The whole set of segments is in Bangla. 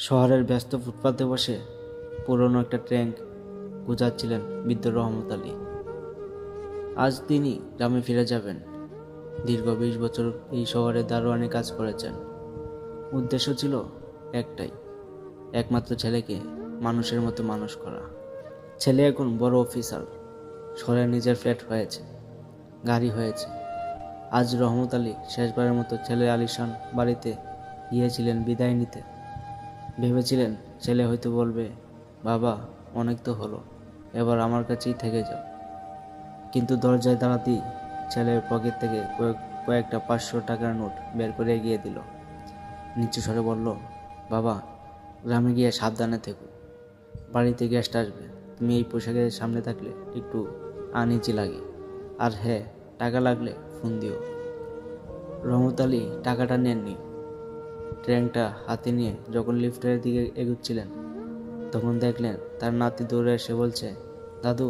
শহরের ব্যস্ত ফুটপাতে বসে পুরনো একটা ট্যাঙ্ক গুজাচ্ছিলেন বৃদ্ধ রহমত আলী। আজ তিনি গ্রামে ফিরে যাবেন। দীর্ঘ 20 বছর এই শহরে দারোয়ানি কাজ করেছেন। উদ্দেশ্য ছিল একটাই, একমাত্র ছেলেকে মানুষের মতো মানুষ করা। ছেলে এখন বড় অফিসার, শহরে নিজের ফ্ল্যাট হয়েছে, গাড়ি হয়েছে। আজ রহমত আলী শেষবারের মতো ছেলে আলিশান বাড়িতে গিয়েছিলেন বিদায় নিতে। ভেবেছিলেন ছেলে হয়তো বলবে, বাবা অনেক তো হলো, এবার আমার কাছেই থেকে যাও। কিন্তু দরজায় দাঁড়াতেই ছেলের পকেট থেকে কয়েকটা 500 টাকার নোট বের করে এগিয়ে দিল। নিচু স্বরে বলল, বাবা গ্রামে গিয়ে সাবধানে থেকো, বাড়িতে গেস্ট আসবে। তুমি এই পোশাকের সামনে থাকলে একটু আনইজি লাগে। আর হ্যাঁ, টাকা লাগলে ফোন দিও। রহমত আলী টাকাটা নেননি। ট্যাঙ্কটা হাতে নিয়ে যখন লিফটের দিকে এগুচ্ছিলেন, তখন দেখলেন তার নাতি দৌড়ে এসে বলছে, দাদু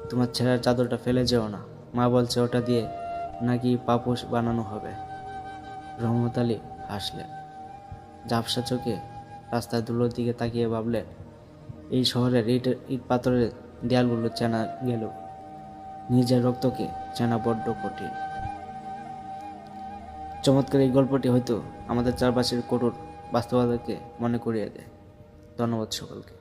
তোমার ছেঁড়ার চাদরটা ফেলে যেও না, মা বলছে ওটা দিয়ে নাকি পাপোশ বানানো হবে। রহমত আলী হাসলেন, ঝাপসা চোখে রাস্তার ধুলোর দিকে তাকিয়ে ভাবলেন, এই শহরের ইট পাথরের দেয়ালগুলো চেনা গেল, নিজের রক্তকে চেনা বড্ড কঠিন। চমৎকার এই গল্পটি হয়তো আমাদের চারপাশের কঠোর বাস্তবতাকে মনে করিয়ে দেয়। ধন্যবাদ সকলকে।